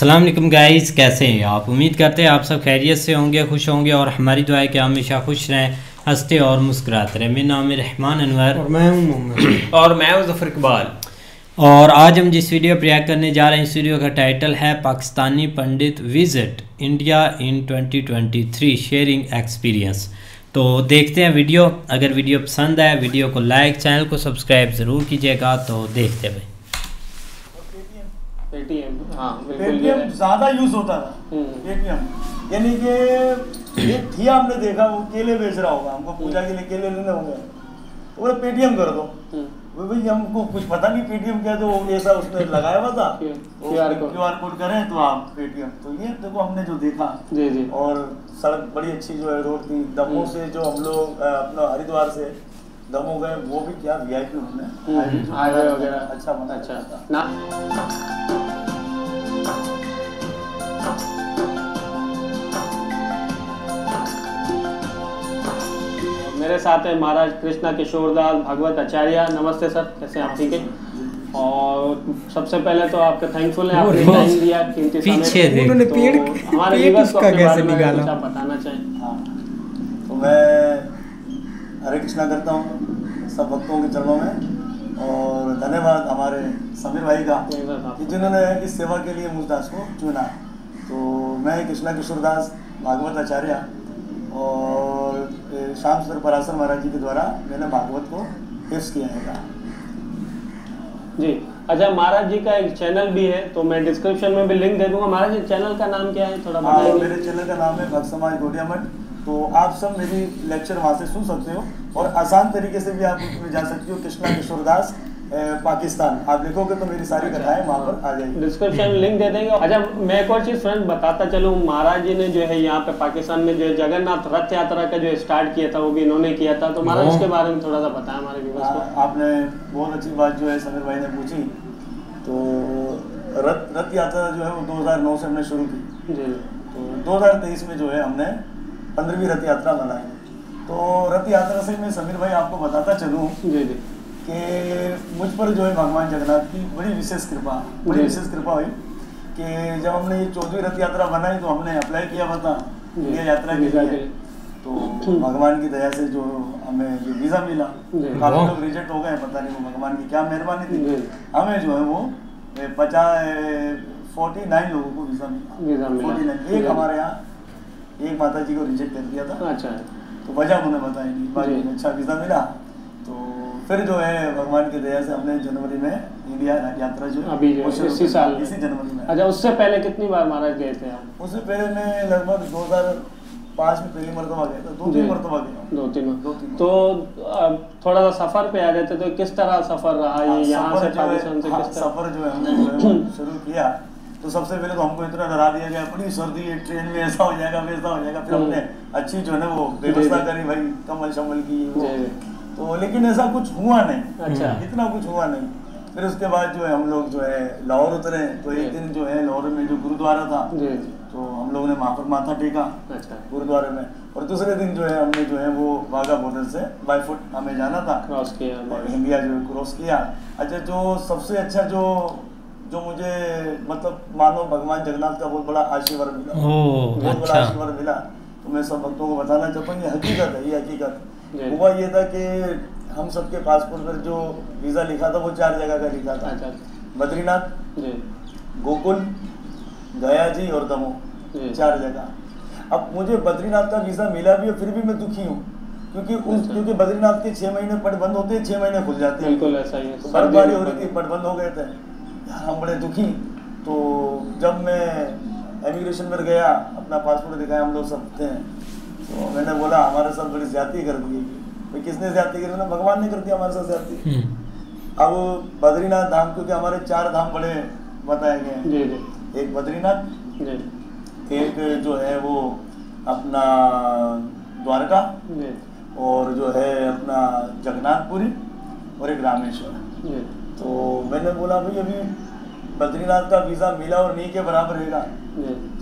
अस्सलाम वालेकुम गाइस, कैसे हैं आप। उम्मीद करते हैं आप सब खैरियत से होंगे, खुश होंगे और हमारी दुआ है कि हमेशा खुश रहें, हंसते और मुस्कुराते रहें। मेरा नाम है रहमान अनवर और मैं हूं मोहम्मद और मैं हूं ज़फ़र इकबाल। और आज हम जिस वीडियो पर रिएक्ट करने जा रहे हैं, इस वीडियो का टाइटल है Pakistani pandit visit India in 2023 sharing experience. तो देखते हैं वीडियो। अगर वीडियो पसंद आए वीडियो को लाइक, चैनल को सब्सक्राइब ज़रूर कीजिएगा। तो देखते हैं। पेटीएम, हाँ पेटीएम ज़्यादा यूज़ होता था। पेटीएम यानी कि एक थी, आपने देखा वो केले बेच रहा होगा, हमको पूजा के लिए केले लेने होंगे तो बोले पेटीएम कर दो। वो भाई हमको कुछ पता नहीं पेटीएम क्या, तो ऐसा उसने लगाया हुआ था क्यूआर कोड करें तो आप पेटीएम। तो ये देखो हमने जो देखा जी जी। और सड़क बड़ी अच्छी जो है, रोड थी। दमोह से जो हम लोग अपना हरिद्वार से दमोह गए, वो भी क्या वीआईपी हमने हाईवे वगैरह अच्छा बना। अच्छा ना। मेरे साथ है महाराज कृष्णा किशोर दास भागवत आचार्य। नमस्ते सर, कैसे हैं आप? ठीक है। और सबसे पहले तो आपका थैंकफुल है, आपने टाइम दिया कीमती समय। उन्होंने पेड़ हमारे व्यूअर्स को अपने बारे में कुछ आप बताना चाहें। हाँ, तो मैं हरे कृष्णा करता हूँ सब भक्तों के चरणों में, और धन्यवाद हमारे समीर भाई का कि जिन्होंने इस सेवा के लिए मुझ दास को चुना। तो मैं कृष्णा किशोर दास भागवत आचार्य और श्याम सुंदर पराशर महाराज जी के द्वारा मैंने भागवत को हिफ्ज किया है जी। अच्छा, महाराज जी का एक चैनल भी है, तो मैं डिस्क्रिप्शन में भी लिंक दे दूंगा। महाराज जी चैनल का नाम क्या है, थोड़ा बताइए। मेरे चैनल का नाम है भक्त समाज गौड़िया मठ। तो आप सब मेरी लेक्चर वहाँ से सुन सकते हो, और आसान तरीके से भी आप उसमें जा सकते हो। कृष्णा किशोर दास पाकिस्तान आप लिखोगे तो मेरी सारी कथाएं वहाँ पर आ जाएगी। डिस्क्रिप्शन में लिंक दे देंगे। अच्छा, मैं एक और चीज़ फ्रेंड्स बताता चलूँ, महाराज जी ने जो है यहाँ पे पाकिस्तान में जो है जगन्नाथ रथ यात्रा का जो स्टार्ट किया था, वो भी इन्होंने किया था। तो महाराज इसके बारे में थोड़ा सा बताया हमारे व्यूअर्स को। आपने बहुत अच्छी बात जो है समीर भाई ने पूछी। तो रथ यात्रा जो है वो 2009 से हमने शुरू की जी। तो 2023 में जो है हमने 15वीं रथ यात्रा मनाई। तो रथ यात्रा से मैं समीर भाई आपको बताता चलूँ जी जी कि मुझ पर जो है भगवान जगन्नाथ की बड़ी विशेष कृपा हुई कि जब हमने ये 14वीं रथ यात्रा बनाई तो हमने अप्लाई किया हुआ था ये यात्रा के लिए। तो भगवान की दया से जो हमें ये वीज़ा मिला। काफ़ी लोग रिजेक्ट हो गए, पता नहीं वो भगवान की क्या मेहरबानी थी। हमें जो है वो 49 लोगों को वीज़ा मिला। 49 एक हमारे यहाँ एक माता जी को रिजेक्ट कर दिया था। अच्छा, तो वजह उन्हें बताई नहीं, बाकी अच्छा वीज़ा मिला। तो फिर जो है भगवान की दया से हमने जनवरी में इंडिया यात्रा जो अभी इसी साल इसी जनवरी में। अच्छा, उससे पहले कितनी बार महाराज गए थे आप? उससे पहले मैं लगभग 2005 में पहली मरतबा गया था। 2-3 मरतबा गया। 2-3। तो थोड़ा सा सफर पे आ जाते तो किस तरह सफर रहा ये यहाँ से पाकिस्तान से? किस तरह सफर जो है हमने शुरू किया तो सबसे पहले तो हमको इतना डरा दिया गया, बड़ी सर्दी है, ट्रेन में ऐसा हो जाएगा वैसा हो जाएगा। फिर हमने अच्छी जो है ना वो व्यवस्था करी भाई, कम्बल शम्बल की तो, लेकिन ऐसा कुछ हुआ नहीं। अच्छा, इतना कुछ हुआ नहीं। फिर उसके बाद जो है हम लोग जो है लाहौर उतरे। तो एक दिन जो है लाहौर में जो गुरुद्वारा था तो हम लोगों ने वहाँ पर माथा टेका गुरुद्वारे में। और दूसरे दिन जो है हमने जो है वो वाघा बॉर्डर से बाय फुट हमें जाना था, क्रॉस किया, इंडिया जो है क्रॉस किया। अच्छा, जो सबसे अच्छा जो मुझे मतलब मानो भगवान जगन्नाथ का बहुत बड़ा आशीर्वाद मिला, बहुत बड़ा आशीर्वाद मिला। तो मैं सब भक्तों को बताना चाहता हूँ, ये हकीकत है। ये हकीकत हुआ ये था कि हम सबके पासपोर्ट पर जो वीज़ा लिखा था वो 4 जगह का लिखा था। बद्रीनाथ, गोकुल, गया जी और दमोह, 4 जगह। अब मुझे बद्रीनाथ का वीज़ा मिला भी है, फिर भी मैं दुखी हूँ क्योंकि बद्रीनाथ के 6 महीने पट बंद होते हैं, 6 महीने खुल जाते हैं। बिल्कुल ऐसा ही है। तो बर्फबारी हो रही थी, पट बंद हो गए थे, हम बड़े दुखी। तो जब मैं इमिग्रेशन पर गया, अपना पासपोर्ट दिखाया, हम लोग सब थे, तो मैंने बोला हमारे साथ बड़ी ज्यादती कर दी। भाई किसने ज्यादती करी? ना भगवान ने कर दिया हमारे साथ ज्यादती। अब बद्रीनाथ धाम, क्योंकि हमारे 4 धाम बड़े बताए गए हैं। एक बद्रीनाथ, एक जो है वो अपना द्वारका, और जो है अपना जगन्नाथपुरी, और एक रामेश्वर। तो मैंने बोला भाई अभी बद्रीनाथ का वीज़ा मिला और नहीं के बराबर रहेगा।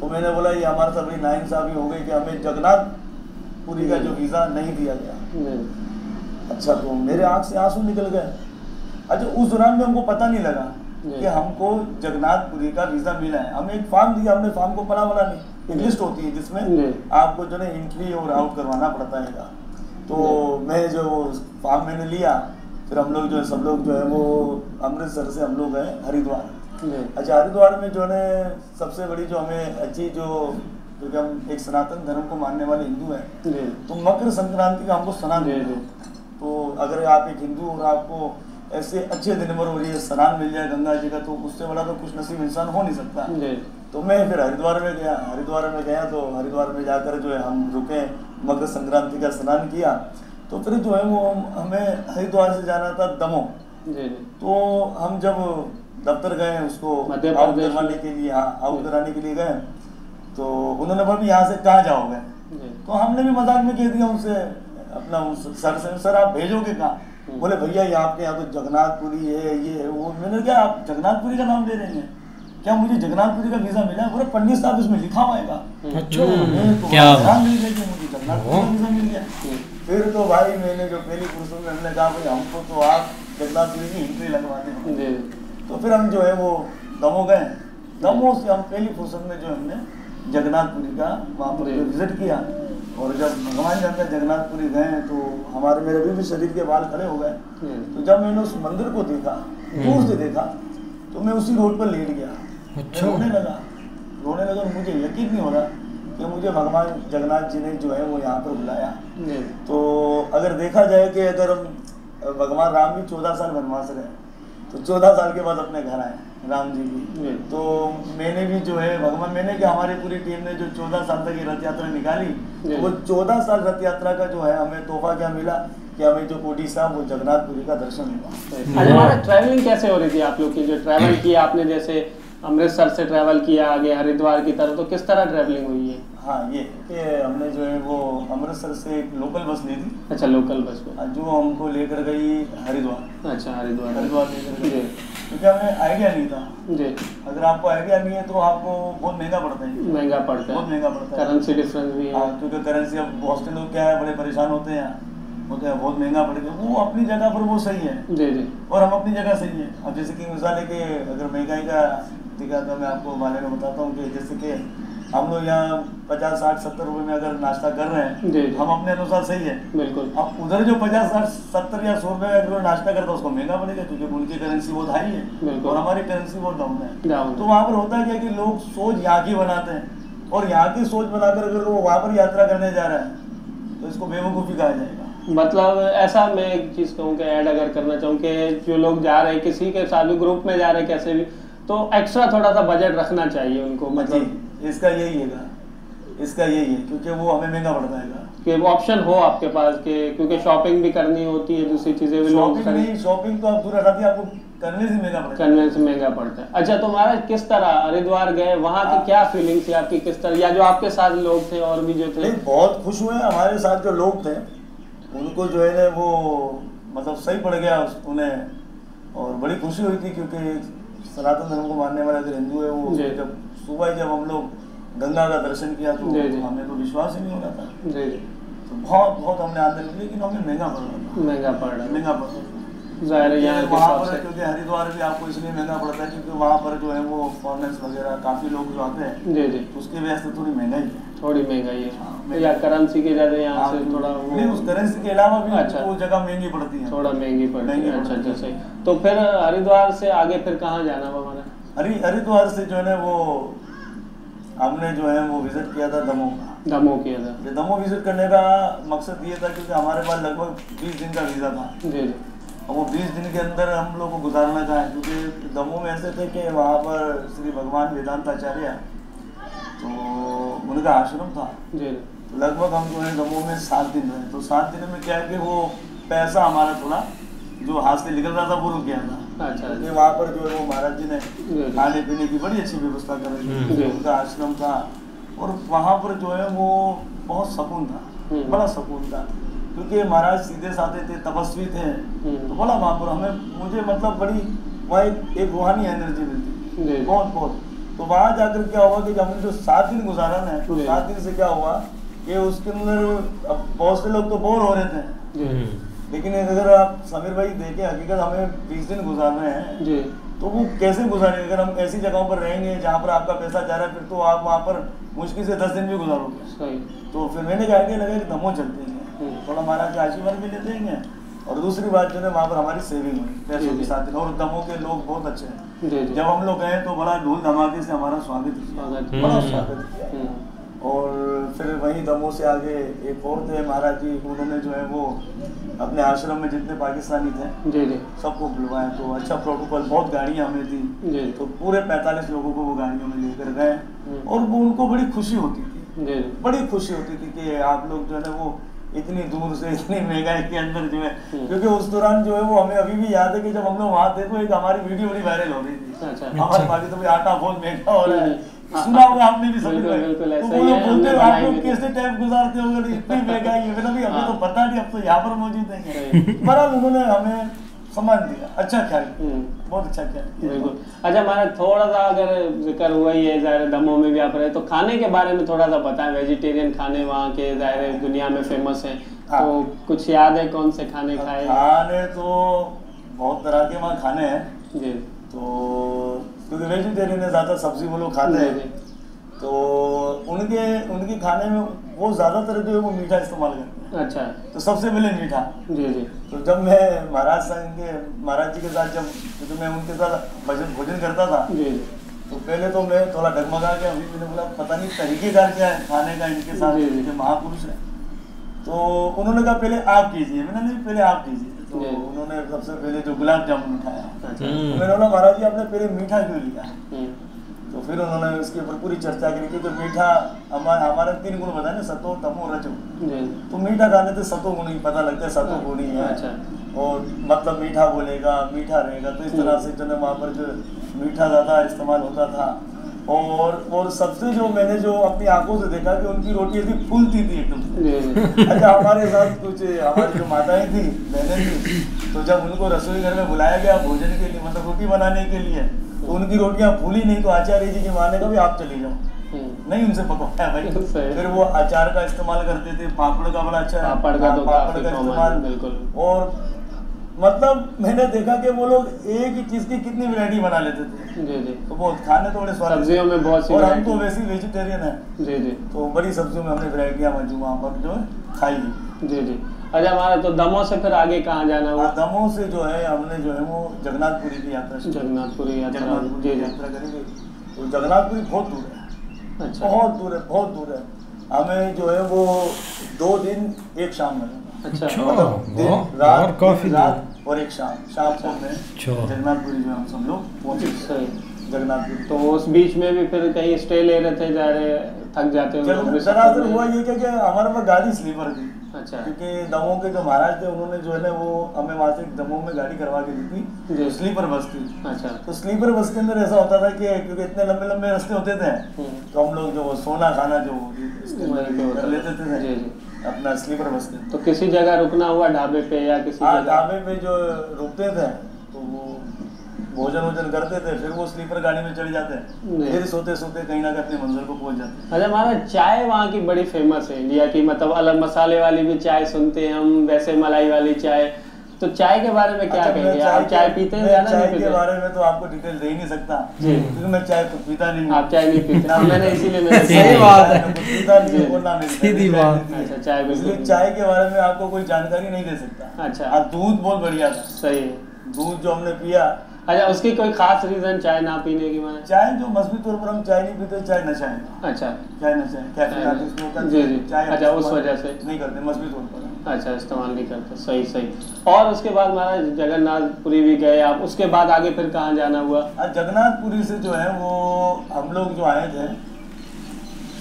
तो मैंने बोला ये हमारे साथ बड़ी नाइंसाफी हो गई कि हमें जगन्नाथपुरी का जो वीज़ा नहीं दिया गया। अच्छा, तो मेरे आँख से आंसू निकल गए। अच्छा, उस दौरान में हमको पता नहीं लगा कि हमको जगन्नाथपुरी का वीज़ा मिला है। हमें एक फॉर्म दिया, हमने फॉर्म को पढ़ा नहीं, एक लिस्ट होती है जिसमें आपको जो है एंट्री और आउट करवाना पड़ता है। तो मैं जो फॉर्म मैंने लिया, फिर हम लोग जो है सब लोग जो है वो अमृतसर से हम लोग गए हरिद्वार। अच्छा, हरिद्वार में जो है सबसे बड़ी जो हमें अच्छी जो, क्योंकि हम एक सनातन धर्म को मानने वाले हिंदू हैं, तो मकर संक्रांति का हमको स्नान मिला। तो अगर आप एक हिंदू और आपको ऐसे अच्छे दिन भर और ये स्नान मिल जाए गंगा जी का, तो उससे बड़ा तो कुछ नसीब इंसान हो नहीं सकता। तो मैं फिर हरिद्वार में गया। तो हरिद्वार में जाकर जो है हम रुके, मकर संक्रांति का स्नान किया। तो फिर जो है वो हमें हरिद्वार से जाना था दमोह। तो हम जब दफ्तर गए उसको आउट करवाने के लिए, आउट कराने के लिए गए, तो उन्होंने बोला यहाँ से कहाँ जाओगे? तो हमने भी मजाक में कह दिया उनसे, अपना सर से, सर आप भेजोगे कहाँ? बोले भैया ये आपके यहाँ तो जगन्नाथपुरी है, ये है वो। मैंने क्या आप जगन्नाथपुरी का नाम ले रहे हैं क्या? मुझे जगन्नाथपुरी का वीजा मिला है। बोले पंडित साहब इसमें लिखा हुआ है। अच्छा, क्या मिल गया कि मुझे जगन्नाथपुरी का वीजा मिल गया। फिर तो भाई मैंने जो पहली पुरुषों में हमने कहा भाई हमको तो आप जगन्नाथपुरी की एंट्री लगवाते हैं। तो फिर हम जो है वो दमोह गए। दमोह से हम पहली फुर्सत में जो हमने जगन्नाथपुरी का वहाँ पर विजिट किया। और जब भगवान जी अंदर जगन्नाथपुरी गए तो मेरे भी शरीर के बाल खड़े हो गए। तो जब मैंने उस मंदिर को देखा, दूर से देखा, तो मैं उसी रोड पर लेट गया। अच्छा। रोने लगा। मुझे यकीन नहीं हो रहा कि मुझे भगवान जगन्नाथ जी ने जो है वो यहाँ पर बुलाया। तो अगर देखा जाए कि अगर हम भगवान राम भी 14 साल वनवास रहे, तो 14 साल के बाद अपने घर आए राम जी भी। तो मैंने भी जो है मैंने कि हमारी पूरी टीम ने जो 14 साल तक ये रथ यात्रा निकाली, तो वो 14 साल रथ यात्रा का जो है हमें तोहफा क्या मिला कि हमें जो ओडिशा वो जगन्नाथपुरी का दर्शन हुआ। हमारा ट्रैवलिंग कैसे हो रही थी आप लोग की? जो ट्रैवल किया आपने, जैसे अमृतसर से ट्रैवल किया आगे हरिद्वार की तरफ, तो किस तरह ट्रैवलिंग हुई है? हाँ, ये कि हमने जो है वो अमृतसर से एक लोकल बस ली थी। अच्छा, लोकल बस जो हमको लेकर गई हरिद्वार। अच्छा, हरिद्वार लेकर गई, क्योंकि हमें आइडिया नहीं था जी। अगर आपको आइडिया नहीं है तो आपको बहुत महंगा पड़ता है। बहुत महंगा पड़ता है। करेंसी डिफरेंस भी है, क्योंकि करेंसी अब बहुत से लोग क्या है बड़े परेशान होते हैं, बहुत महंगा पड़ेगा। वो अपनी जगह पर वो सही है जी, और हम अपनी जगह सही है। अब जैसे कि मिसाल है कि अगर महंगाई का दिखा तो मैं आपको बारे में बताता हूँ कि जैसे कि हम लोग यहाँ 50, 60, 70 रुपए में अगर नाश्ता कर रहे हैं, हम अपने अनुसार सही है बिल्कुल। अब उधर जो 50, 60, 70 या 100 रुपए का अगर नाश्ता करता है उसको महंगा पड़ेगा, क्योंकि उनकी करेंसी बहुत हाई है और हमारी करेंसी बहुत डाउन है। तो वहाँ पर होता क्या कि लोग सोच यहाँ की बनाते हैं, और यहाँ की सोच बनाकर अगर वो वहाँ पर यात्रा करने जा रहा है तो इसको बेवकूफ़ी कहा जाएगा। मतलब ऐसा मैं एक चीज़ कहूँ कि ऐड अगर करना चाहूँ कि जो लोग जा रहे हैं किसी के साथ भी ग्रुप में जा रहे हैं कैसे भी, तो एक्स्ट्रा थोड़ा सा बजट रखना चाहिए उनको। मतलब इसका यही है क्योंकि वो हमें महंगा पड़ता है कि वो ऑप्शन हो आपके पास के, क्योंकि शॉपिंग भी करनी होती है, दूसरी चीजें भी शॉपिंग तो आप दूर हटाती है, आपको करने से महंगा पड़ता है। अच्छा, तो महाराज किस तरह हरिद्वार गए, वहाँ की क्या फीलिंग थी आपकी, किस तरह, या जो आपके साथ लोग थे और भी जो थे? बहुत खुश हुए। हमारे साथ जो लोग थे उनको जो है वो मतलब सही पड़ गया उन्हें, और बड़ी खुशी हुई थी, क्योंकि सनातन धर्म को मानने वाले अगर हिंदू है वो जब सुबह जब हम लोग गंगा का दर्शन किया तो हमें तो विश्वास ही नहीं हो रहा था। तो बहुत हमने आनंद लिया, लेकिन हमें महंगा पड़ रहा ज़ाहिर है यहाँ वहाँ पर, क्योंकि हरिद्वार भी आपको इसलिए महंगा पड़ता है क्योंकि वहाँ पर जो है वो फॉरेनर्स वगैरह काफ़ी लोग जो आते हैं जी, उसकी वजह से थोड़ी महंगाई है। या करेंसी के ज़्यादा यहाँ से थोड़ा नहीं, उस करेंसी के अलावा भी वो जगह महंगी पड़ती है, थोड़ा महंगी पड़ती है। अच्छा, सही। तो फिर हरिद्वार से आगे फिर कहाँ जाना हमारा? हरिद्वार से जो है ना वो हमने जो है वो विजिट किया था दमोह किया था। दमोह विजिट करने का मकसद ये था क्योंकि हमारे पास लगभग 20 दिन का वीज़ा था जी। और वो 20 दिन के अंदर हम लोग को गुजारना चाहें, क्योंकि दमोह में ऐसे थे कि वहाँ पर श्री भगवान वेदांताचार्य तो उनका आश्रम था जी। तो लगभग हम जो है दमोह में 7 दिन रहे। तो 7 दिन में क्या है कि वो पैसा हमारा थोड़ा जो हाथ से निकल रहा था वो रुक गया था। अच्छा। वहाँ पर जो है वो महाराज जी ने खाने पीने की बड़ी अच्छी व्यवस्था कर रही थी, उनका आश्रम था, और वहाँ पर जो है वो बहुत सुकून था, बड़ा सुकून था, क्योंकि महाराज सीधे साधे थे, तपस्वी थे। तो बड़ा वहाँ पर मुझे मतलब बड़ी वहाँ एक रूहानी एनर्जी मिलती बहुत। तो वहाँ जाकर क्या हुआ कि जब हमने जो 7 दिन गुजारा ना, तो 7 दिन से क्या हुआ कि उसके अंदर बहुत से लोग तो बोर हो रहे थे, लेकिन अगर आप समीर भाई देखें, हकीकत हमें 20 दिन गुजार रहे हैं जी, तो वो कैसे गुजारेंगे? अगर हम ऐसी जगहों पर रहेंगे जहाँ पर आपका पैसा जा रहा है, फिर तो आप वहाँ पर मुश्किल से 10 दिन भी गुजारोगे। तो फिर मैंने कहा कि लगा कि दमोह चलते हैं, थोड़ा महाराज के आशीर्वाद भी ले देंगे, और दूसरी बात जो है वहाँ पर हमारी सेविंग हुई पैसों के साथ। और दमोह के लोग बहुत अच्छे हैं, जब हम लोग गए तो बड़ा ढोल धमाके से हमारा स्वागत किया, बड़ा स्वागत किया। और फिर वहीं दमोह से आगे एक और थे महाराज जी, उन्होंने जो है वो अपने आश्रम में जितने पाकिस्तानी थे सबको बुलवाए, तो अच्छा प्रोटोकॉल, बहुत गाड़ियाँ हमें थी, तो पूरे 45 लोगों को वो गाड़ियों में लेकर गए, और वो उनको बड़ी खुशी होती थी, बड़ी खुशी होती थी कि आप लोग जो है ना वो इतनी दूर से, इतनी महंगाई के अंदर जो है, क्योंकि उस दौरान जो है वो हमें अभी भी याद है कि जब हम लोग वहाँ थे तो एक हमारी वीडियो बड़ी वायरल हो रही थी, हमारे पाकिस्तान में आटा बहुत महंगा हो रहा है, सुना होगा आपने भी सभी लोग, तो वो लोग बोलते हैं आप लोग कैसे टाइम गुजारते होंगे, इतनी महंगाई है, अभी हमें तो पता नहीं, अब तो यहाँ पर मौजूद है। बहरहाल उन्होंने हमें सम्मान दिया, अच्छा ख्याल, बहुत अच्छा ख्याल। बिल्कुल। अच्छा हमारा थोड़ा सा अगर जिक्र हुआ ही है, ज़ाहिर दमोह में भी आप रहे, तो खाने के बारे में थोड़ा सा बताएं, वेजिटेरियन खाने वहाँ के ज़ाहिर दुनिया में फेमस हैं, तो कुछ याद है कौन से खाने खाए? खाने तो बहुत तरह के वहाँ खाने हैं जी, तो क्योंकि वेजिटेरियन है, ज़्यादा सब्जी वो लोग खाते हैं, तो उनके खाने में वो ज़्यादातर जो है वो मीठा इस्तेमाल करते हैं। अच्छा, तो सबसे पहले मीठा जी जी। तो जब मैं महाराज जी के साथ जब मैं उनके साथ भोजन करता था जी, तो पहले तो मैं थोड़ा डगमगा गया, अभी मैंने बोला पता नहीं तरीकेकार क्या है खाने का इनके साथ, इनके महापुरुष है। तो उन्होंने कहा पहले आप कीजिए, मैंने नहीं पहले आप कीजिए, तो उन्होंने सबसे पहले जो गुलाब जामुन उठाया, तो मैंने बोला महाराज जी आपने पहले मीठा क्यों लिया? तो फिर उन्होंने उसके ऊपर पूरी चर्चा करी कि जो मीठा हमारे 3 गुण बताए ना, सतो तमो रजो, तो मीठा खाने से सतो गुण ही पता लगता है, सतो गुण ही है, और मतलब मीठा बोलेगा मीठा रहेगा, तो इस तरह से जो है वहाँ पर जो मीठा ज़्यादा इस्तेमाल होता था। और सबसे जो मैंने जो अपनी आंखों से देखा कि उनकी रोटी ऐसी फूलती थी एकदम। अच्छा हमारे साथ कुछ हमारी जो माताएं थी, बहनें थी, तो जब उनको रसोई घर में बुलाया गया भोजन के लिए, मतलब रोटी बनाने के लिए, तो उनकी रोटियां फूली नहीं, तो आचार्य जी के माने का भी आप चले जाओ, नहीं उनसे पकवाया भाई। फिर वो अचार का इस्तेमाल करते थे, पापड़ का बड़ा अच्छा पापड़ का इस्तेमाल, और मतलब मैंने देखा कि वो लोग एक ही चीज की कितनी वैरायटी बना लेते थे जी जी, तो बहुत खाने तो बड़े स्वादिष्ट, सब्जियों में बहुत सी, और हम तो वैसे ही वेजिटेरियन है जी जी, तो बड़ी सब्जियों में हमने वैरायटियां वहाँ पर जो खाई जी जी। अच्छा हमारा तो दमोह से फिर आगे कहाँ जाना हुआ? दमोह से जो है हमने जो है वो जगन्नाथपुरी की यात्रा, जगन्नाथपुरी यात्रा करेंगे, तो जगन्नाथपुरी बहुत दूर है, अच्छा बहुत दूर है, बहुत दूर है, हमें जो है वो 2 दिन 1 शाम में, अच्छा मतलब रात और 1 शाम को में जगन्नाथपुरी में हम सब लोग पहुंचे जगन्नाथपुरी। तो उस बीच में भी फिर कहीं स्टे ले रहे थे, जा रहे थक जाते हो? दरअसल हुआ ये कि हमारे पास गाड़ी स्लीपर थी, अच्छा, क्योंकि दमोह के जो महाराज थे उन्होंने जो है ना वो हमें वहाँ से दमोह में गाड़ी करवा के दी थी, जो स्लीपर बस थी। अच्छा, तो स्लीपर बस के अंदर ऐसा होता था कि क्योंकि इतने लंबे लंबे रास्ते होते थे, तो हम लोग जो सोना खाना जो कर लेते थे अपना स्लीपर बस में। तो किसी जगह रुकना हुआ ढाबे पे या किसी? हाँ, ढाबे पे जो रुकते थे तो वो भोजन करते थे, फिर वो स्लीपर गाड़ी में चढ़ जाते हैं, फिर सोते सोते कहीं ना कहीं अपनी मंजिल को पहुंच जाते हैं। अच्छा हमारा चाय वहाँ की बड़ी फेमस है इंडिया की, मतलब अलग मसाले वाली भी चाय सुनते हैं हम, वैसे मलाई वाली चाय, तो चाय के बारे में क्या कहेंगे? आप चाय पीते हैं? चाय के बारे में तो आपको डिटेल दे ही नहीं सकता, क्योंकि मैं चाय खुद पीता नहीं। आप चाय नहीं पीते? मैंने इसीलिए सही बात है, पीता नहीं, बोलना नहीं, सीधी बात। अच्छा, चाय बिल्कुल, चाय के बारे में आपको कोई जानकारी नहीं दे सकता। अच्छा, दूध बहुत बढ़िया था, सही है, दूध जो हमने पिया। अच्छा, उसकी कोई खास रीजन चाय ना पीने की? माने चाय जो मजबूत तौर पर हम चाय नहीं पीते, चाय नशा है। अच्छा, चाय नशा है, कैफीन आती है उसमें होता है जी जी, चाय अच्छा उस वजह से नहीं करते मजबूत तौर पर। अच्छा, इस्तेमाल नहीं करते, सही सही। और उसके बाद महाराज जगन्नाथपुरी भी गए आप, उसके बाद आगे फिर कहाँ जाना हुआ? जगन्नाथपुरी से जो है वो हम लोग जो आए थे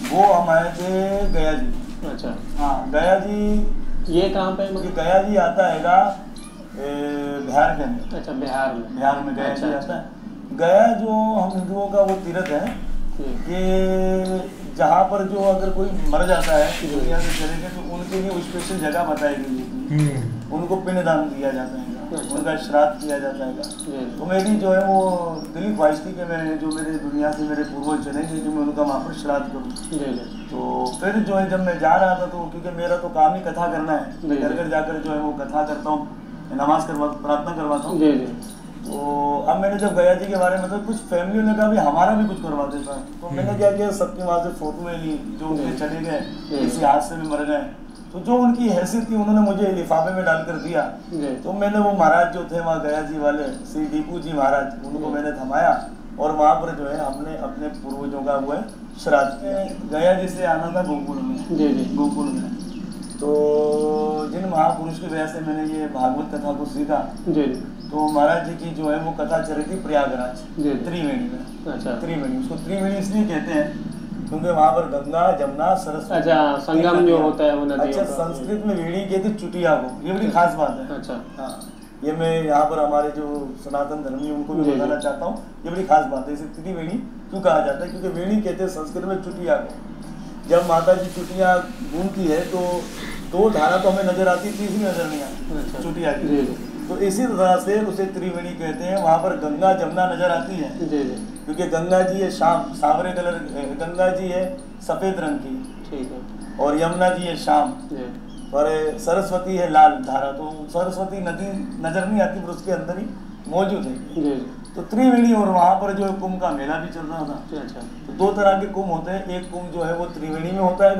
वो हम आए थे गया जी। अच्छा, हाँ गया जी, ये कहाँ पे? गया जी आता है बिहार के अंदर। अच्छा, बिहार में गया जी आता है। गया जो हम हिंदुओं का वो तीर्थ है कि जहाँ पर जो अगर कोई मर जाता है दुनिया से चले गए तो उनके लिए स्पेशल जगह बताई गई है, उनको पिंडदान दिया जाता है। उनका श्राद्ध किया जाता है। तो मेरी जो है वो दिली ख्वाहिश थी कि मैं जो मेरे दुनिया से मेरे पूर्वज चलेंगे कि मैं उनका वहाँ पर श्राद्ध करूँ। तो फिर जो है जब मैं जा रहा था तो क्योंकि मेरा तो काम ही कथा करना है, मैं घर घर जाकर जो है वो कथा करता हूँ, नमाज प्रार्थना करवाता हूँ। तो अब मैंने जब गया जी के बारे में मतलब कुछ फैमिलियों ने कहा भी हमारा भी कुछ करवा देता है। तो मैंने क्या किया, सबके वहाँ से फोटोएं ली जो उनके चले गए, किसी हादसे में मर गए, तो जो उनकी हैसियत थी उन्होंने मुझे लिफाफे में डालकर दिया। तो मैंने वो महाराज जो थे वहाँ गया जी वाले श्री दीपू जी महाराज, उनको मैंने थमाया और वहाँ पर जो है हमने अपने पूर्वजों का वो है श्राद्ध। गया जी से आना था गोकुल में, गोकुल में। तो जिन महापुरुष की वजह से मैंने ये भागवत कथा को सीखा, तो महाराज जी की जो है वो कथा चल रही थी प्रयागराज त्रिवेणी में। अच्छा, त्रिवेणी, उसको त्रिवेणी इसलिए कहते हैं क्योंकि वहाँ पर गंगा जमुना सरस्वती, अच्छा संगम जो होता है वो नदी। अच्छा, संस्कृत में वेणी कहते चुटिया को, ये बड़ी खास बात है। अच्छा, हाँ, ये मैं यहाँ पर हमारे जो सनातन धर्मी उनको भी बताना चाहता हूँ, ये बड़ी खास बात है। इसे त्रिवेणी क्यों कहा जाता है, क्योंकि वेणी कहते हैं संस्कृत में चुटिया को। जब माता जी चुटिया घूमती है तो दो धारा तो हमें नजर आती, तीसरी नजर नहीं आती चुटिया की। तो इसी तरह से उसे त्रिवेणी कहते हैं। वहाँ पर गंगा जमुना नजर आती है क्योंकि गंगा जी है शाम, सांवरे कलर, गंगा जी है सफेद रंग की, ठीक है, और यमुना जी है शाम, और सरस्वती है लाल धारा। तो सरस्वती नदी नजर नहीं आती पर उसके अंदर ही मौजूद है। तो त्रिवेणी, और वहाँ पर जो कुंभ का मेला भी चल रहा था। अच्छा, तो दो तरह के कुंभ होते हैं, एक कुंभ जो है वो त्रिवेणी में होता है,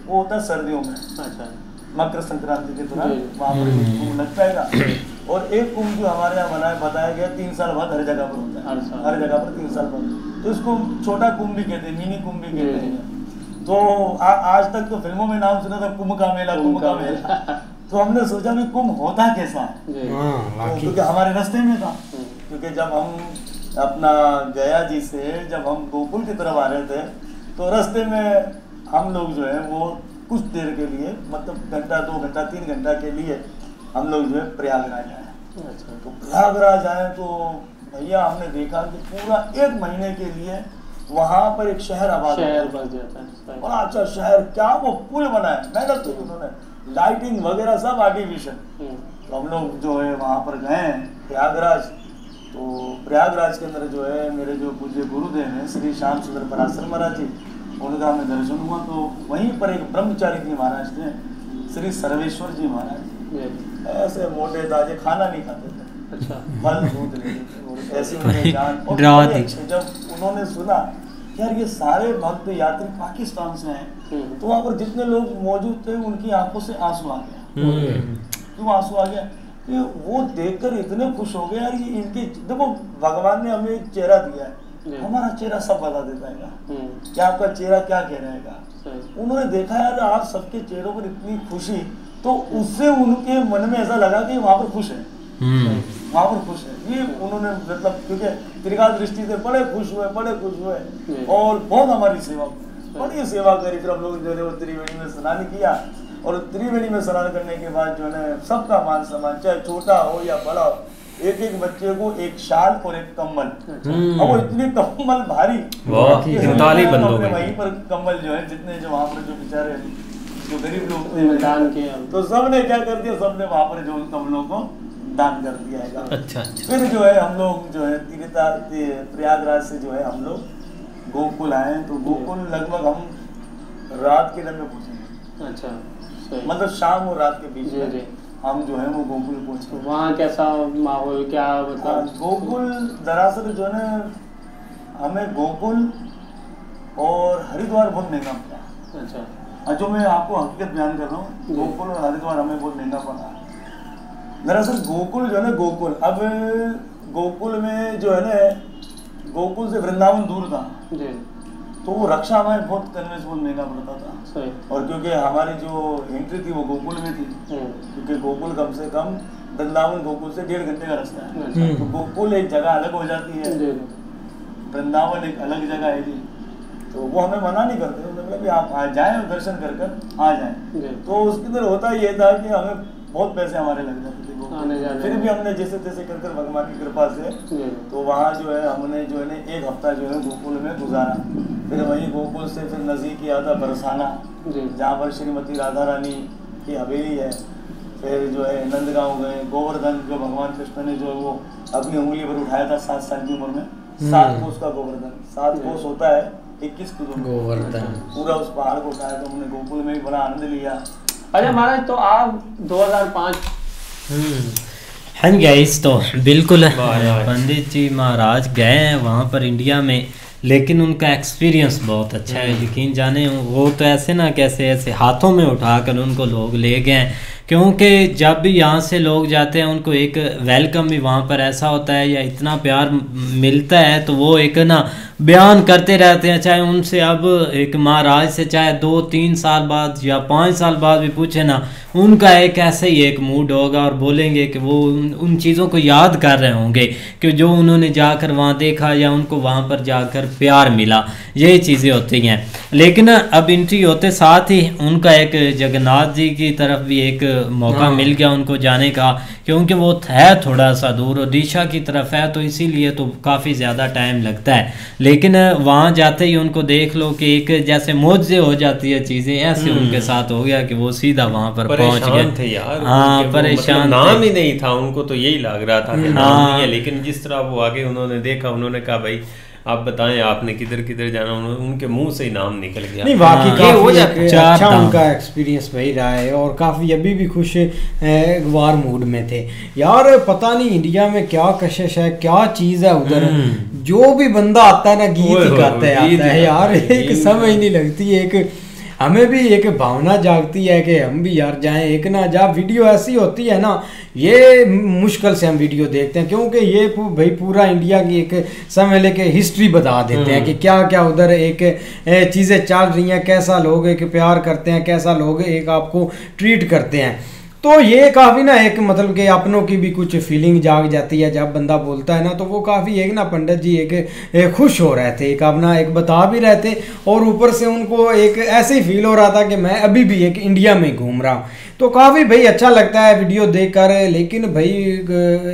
वो होता है सर्दियों में। अच्छा, मकर संक्रांति के दौरान वहाँ पर कुंभ लगता है। और एक कुंभ जो हमारे यहाँ बताया गया 3 साल बाद हर जगह पर होता है, हर जगह पर 3 साल बाद। तो इसको छोटा कुंभ भी कहते हैं, मिनी कुंभ भी कहते हैं। तो आज तक तो फिल्मों में नाम सुना था कुंभ का मेला, कुंभ का मेला। तो हमने सोचा भी कुंभ होता कैसा है, क्योंकि हमारे रास्ते में था। क्योंकि जब हम अपना गया जी से जब हम गोकुल की तरफ आ रहे थे तो रास्ते में हम लोग जो है वो कुछ देर के लिए, मतलब घंटा 2 घंटा 3 घंटा के लिए हम लोग जो है प्रयागराज आए। अच्छा, तो प्रयागराज आए तो भैया हमने देखा कि पूरा 1 महीने के लिए वहाँ पर एक शहर आबाद बस जाता है। बड़ा अच्छा शहर, क्या वो पुल बनाया, मेहनत की उन्होंने, लाइटिंग वगैरह सब आर्टिफिशियल। तो हम लोग जो है वहाँ पर गए प्रयागराज। तो प्रयागराज के अंदर जो है मेरे जो पूज्य गुरुदेव हैं श्री श्याम सुंदर पराशर महाराज जी, उनका हमें दर्शन हुआ। तो वहीं पर एक ब्रह्मचारी जी महाराज थे, श्री सर्वेश्वर जी महाराज, ऐसे मोटे ताजे, खाना नहीं खाते थे। अच्छा, फल दूध लेते ऐसे उन्हें जान। और जब उन्होंने सुना यार ये सारे भक्त यात्री पाकिस्तान से हैं, तो वहाँ पर जितने लोग मौजूद थे उनकी आंखों से आंसू आ गया। क्यों आंसू आ गया कि वो देखकर इतने खुश हो गए यार, ये इनके, देखो भगवान ने हमें एक चेहरा दिया है, हमारा चेहरा सब बता देता है क्या आपका चेहरा क्या कह रहेगा। उन्होंने देखा यार आप सबके चेहरों पर इतनी खुशी, तो उससे उनके मन में ऐसा लगा कि वहाँ पर खुश है, वहाँ पर खुश है। ये उन्होंने मतलब क्योंकि त्रिकाल दृष्टि से बड़े खुश हुए, बड़े खुश हुए और बहुत हमारी सेवा, बड़ी सेवा करी। फिर हम लोग जो है त्रिवेणी में स्नान किया, और त्रिवेणी में स्नान करने के बाद जो है सबका मान सम्मान, चाहे छोटा हो या बड़ा हो, एक एक बच्चे को एक शाल और एक कम्बल। अब वो इतनी कम्बल भारी, वहीं पर कम्बल जो है जितने जो वहाँ पर जो बेचारे जो गरीब लोग थे दान किया, तो सबने क्या कर दिया, सबने वहाँ पर जो उन कम्बलों को दान कर दिया है। अच्छा, फिर जो है हम लोग जो है प्रयागराज से जो है हम लोग गोकुल आए। तो गोकुल लगभग हम रात के टाइम में पहुँचे। अच्छा, मतलब शाम और रात के बीच में हम जो है वो गोकुल पहुँचे। वहाँ कैसा माहौल, क्या मतलब? गोकुल दरअसल जो है हमें गोकुल और हरिद्वार बहुत महंगा पड़ा। अच्छा, जो मैं आपको हकीकत बयान कर रहा हूँ, गोकुल और हरिद्वार हमें बहुत महंगा पड़ा। दरअसल गोकुल जो है ना, गोकुल, अब गोकुल में जो है ना, गोकुल से वृंदावन दूर था, तो वो रक्षा हमें बहुत कन्वेंस बहुत महंगा पड़ता था। और क्योंकि हमारी जो एंट्री थी वो गोकुल में थी, क्योंकि गोकुल कम से कम वृंदावन गोकुल से 1.5 घंटे का रास्ता है। तो गोकुल एक जगह अलग हो जाती है, वृंदावन एक अलग जगह है जी। तो वो हमें मना नहीं करते, मतलब आप आ जाएं और दर्शन कर कर आ जाएं। तो उसके अंदर होता ये था कि हमें बहुत पैसे हमारे लग जाते थे गोकुल, फिर भी हमने जैसे तैसे कर कर भगवान की कृपा से तो वहाँ जो है हमने जो है ना 1 हफ्ता जो है गोकुल में गुजारा। फिर वहीं गोकुल से फिर नज़दीक ही आता बरसाना, जहाँ पर श्रीमती राधा रानी की हवेली है। फिर जो है नंदगांव गए, गोवर्धन जो भगवान भगवान कृष्ण ने जो वो अपनी उंगली पर उठाया था 7 साल की उम्र में, 7 कोस का गोवर्धन, 7 कोस होता है 21 किलोमीटर गोवर्धन, पूरा उस पहाड़ को उठाया। तो हमने गोकुल में भी बड़ा आनंद लिया। अच्छा महाराज, तो आप 2005 हाँ गाइस, तो बिल्कुल पंडित जी महाराज गए हैं वहाँ पर इंडिया में, लेकिन उनका एक्सपीरियंस बहुत अच्छा है। यकीन जाने वो तो ऐसे ना कैसे ऐसे हाथों में उठाकर उनको लोग ले गए, क्योंकि जब भी यहाँ से लोग जाते हैं उनको एक वेलकम भी वहाँ पर ऐसा होता है या इतना प्यार मिलता है, तो वो एक ना बयान करते रहते हैं। चाहे उनसे अब एक महाराज से चाहे 2-3 साल बाद या 5 साल बाद भी पूछे ना, उनका एक ऐसे ही एक मूड होगा और बोलेंगे कि वो उन चीज़ों को याद कर रहे होंगे कि जो उन्होंने जाकर वहाँ देखा या उनको वहाँ पर जाकर प्यार मिला, यही चीज़ें होती हैं। लेकिन अब एंट्री होते साथ ही उनका एक जगन्नाथ जी की तरफ भी एक मौका मिल गया उनको जाने का, क्योंकि वो है थोड़ा सा दूर, ओडिशा की तरफ है, तो इसीलिए तो काफ़ी ज़्यादा टाइम लगता है। लेकिन वहाँ जाते ही उनको देख लो कि एक जैसे मौजे हो जाती है चीज़ें, ऐसे उनके साथ हो गया कि वो सीधा वहाँ पर पहुँच गए थे यार। हाँ, परेशान, मतलब नाम ही नहीं था उनको, तो यही लग रहा था कि नाम नहीं है। लेकिन जिस तरह वो आगे उन्होंने देखा, उन्होंने कहा भाई आप बताएं आपने किधर किधर जाना, उनके मुंह से ही नाम निकल गया। नहीं वाकई काफी अच्छा उनका एक्सपीरियंस वही रहा है, और काफ़ी अभी भी खुश गवार मूड में थे यार। पता नहीं इंडिया में क्या कशिश है, क्या चीज़ है उधर, जो भी बंदा आता है ना गीत ही गाता है यार, एक समझ नहीं लगती। एक हमें भी एक भावना जागती है कि हम भी यार जाएं। एक ना जब वीडियो ऐसी होती है ना, ये मुश्किल से हम वीडियो देखते हैं, क्योंकि ये भाई पूरा इंडिया की एक समझ लेके हिस्ट्री बता देते हैं कि क्या क्या उधर एक चीज़ें चल रही हैं, कैसा लोग एक प्यार करते हैं, कैसा लोग एक आपको ट्रीट करते हैं। तो ये काफ़ी ना एक मतलब कि अपनों की भी कुछ फीलिंग जाग जाती है जब बंदा बोलता है ना, तो वो काफ़ी एक ना पंडित जी एक खुश हो रहे थे, एक अपना एक बता भी रहे थे, और ऊपर से उनको एक ऐसे ही फील हो रहा था कि मैं अभी भी एक इंडिया में घूम रहा हूँ। तो काफ़ी भाई अच्छा लगता है वीडियो देखकर। लेकिन भाई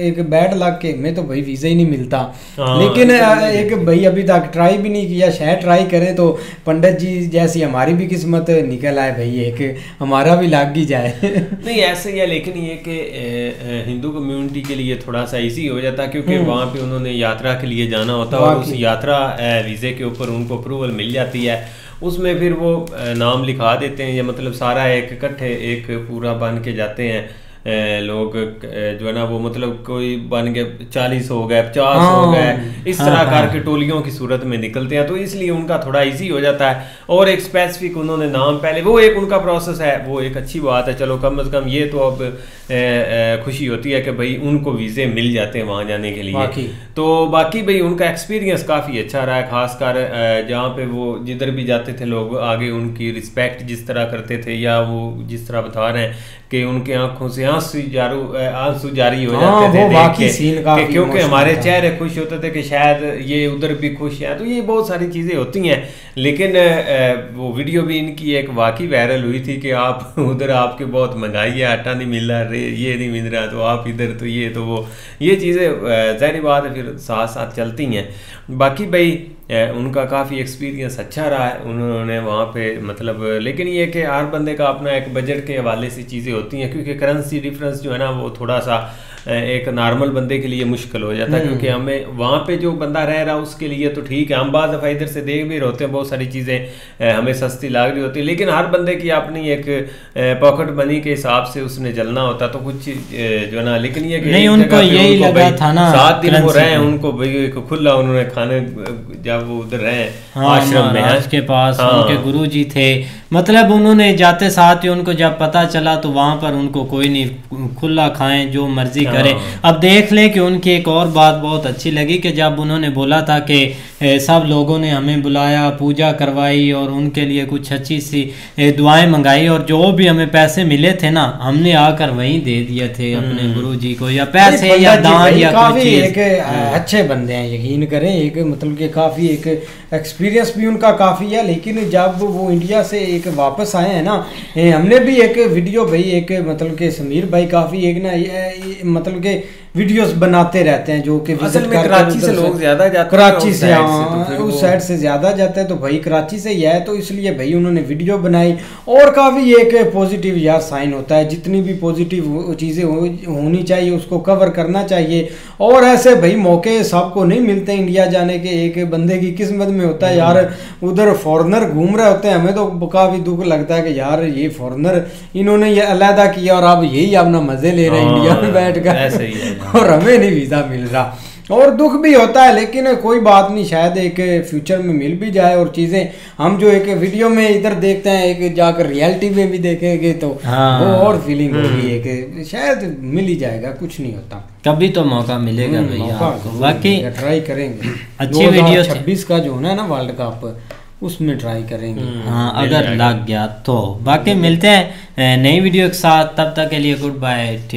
एक बैड लक के में तो भाई वीज़ा ही नहीं मिलता। लेकिन एक भाई अभी तक ट्राई भी नहीं किया, शायद ट्राई करें तो पंडित जी जैसी हमारी भी किस्मत निकल आए भाई, एक हमारा भी लग ही जाए। नहीं ऐसे ही है, लेकिन ये कि हिंदू कम्युनिटी के लिए थोड़ा सा इजी हो जाता है, क्योंकि वहाँ पे उन्होंने यात्रा के लिए जाना होता है, और उस यात्रा वीज़े के ऊपर उनको अप्रूवल मिल जाती है। उसमें फिर वो नाम लिखा देते हैं, या मतलब सारा एक इकट्ठे एक पूरा बन के जाते हैं लोग जो है ना, वो मतलब कोई बन के 40 हो गए, 50 हो गए, इस तरह करके टोलियों की सूरत में निकलते हैं। तो इसलिए उनका थोड़ा इजी हो जाता है, और एक स्पेसिफिक उन्होंने नाम पहले, वो एक उनका प्रोसेस है, वो एक अच्छी बात है। चलो कम से कम ये तो अब खुशी होती है कि भाई उनको वीज़े मिल जाते हैं वहाँ जाने के लिए। तो बाकी भाई उनका एक्सपीरियंस काफ़ी अच्छा रहा है, खासकर जहाँ पे वो जिधर भी जाते थे लोग आगे उनकी रिस्पेक्ट जिस तरह करते थे, या वो जिस तरह बता रहे हैं कि उनके आंखों से आंसू जारी हो जाते थे देख के, क्योंकि हमारे चेहरे खुश होते थे कि शायद ये उधर भी खुश है। तो ये बहुत सारी चीज़ें होती हैं। लेकिन वो वीडियो भी इनकी एक वाकई वायरल हुई थी कि आप उधर आपके बहुत महंगाई है, आटा नहीं मिल रहा, ये नहीं मिल रहा, तो आप इधर तो ये तो वो, ये चीज़ें ज़ाहिर बात है फिर साथ साथ चलती हैं। बाकी भाई उनका काफ़ी एक्सपीरियंस अच्छा रहा है उन्होंने वहाँ पे, मतलब लेकिन ये कि हर बंदे का अपना एक बजट के हवाले से चीज़ें होती हैं, क्योंकि करेंसी डिफरेंस जो है ना वो थोड़ा सा एक नॉर्मल बंदे के लिए मुश्किल हो जाता है, क्योंकि हमें वहाँ पे जो बंदा रह रहा है उसके लिए तो ठीक है, हम बाद दफ़ा इधर से देख भी होते हैं, बहुत सारी चीज़ें हमें सस्ती लग रही होती है, लेकिन हर बंदे की अपनी एक पॉकेट मनी के हिसाब से उसने जलना होता, तो कुछ जो है ना, लेकिन ये नहीं उनको यही लगा था ना 7 दिन वो रहे, उनको भाई खुला उन्होंने खाने, जब वो उधर रहे आश्रम में के पास उनके गुरुजी थे, मतलब उन्होंने जाते साथ ही उनको जब पता चला तो वहाँ पर उनको कोई नहीं, खुला खाएं जो मर्जी करें। अब देख लें कि उनकी एक और बात बहुत अच्छी लगी कि जब उन्होंने बोला था कि सब लोगों ने हमें बुलाया, पूजा करवाई और उनके लिए कुछ अच्छी सी दुआएं मंगाई, और जो भी हमें पैसे मिले थे ना हमने आकर वहीं दे दिए थे अपने गुरुजी को, या पैसे या दान या कुछ चीज़। एक अच्छे बंदे हैं, यकीन करें, एक मतलब कि काफ़ी एक एक्सपीरियंस भी उनका काफ़ी है। लेकिन जब वो इंडिया से एक वापस आए हैं ना, हमने भी एक वीडियो भाई एक मतलब कि समीर भाई काफ़ी एक ना मतलब कि वीडियोस बनाते रहते हैं, जो कि असल में कराची से लोग ज़्यादा जाते हैं, कराची से उस साइड से ज़्यादा जाता है, तो भाई कराची से ही है, तो इसलिए भाई उन्होंने वीडियो बनाई। और काफ़ी एक पॉजिटिव यार साइन होता है, जितनी भी पॉजिटिव चीज़ें होनी चाहिए उसको कवर करना चाहिए। और ऐसे भाई मौके सबको नहीं मिलते इंडिया जाने के, एक बंदे की किस्मत में होता है यार। उधर फॉरेनर घूम रहे होते हैं, हमें तो काफ़ी दुख लगता है कि यार ये फॉरेनर इन्होंने ये अलहदा किया और अब यही अपना मज़े ले रहे हैं इंडिया में बैठ कर, और हमें नहीं वीज़ा मिल रहा। और दुख भी होता है, लेकिन कोई बात नहीं, शायद एक फ्यूचर में मिल भी जाए। और चीज़ें हम जो एक वीडियो में इधर देखते हैं, एक जाकर रियलिटी में भी देखेंगे तो वो और फीलिंग होगी, एक शायद मिल ही जाएगा, कुछ नहीं होता, कभी तो मौका मिलेगा भैया आपको। बाकी ट्राई करेंगे, अच्छी वीडियो 2026 का जो होना है ना वर्ल्ड कप, उसमें ट्राई करेंगे। हाँ अगर लग गया तो। बाकी मिलते हैं नई वीडियो के साथ, तब तक के लिए गुड बाय। ठीक।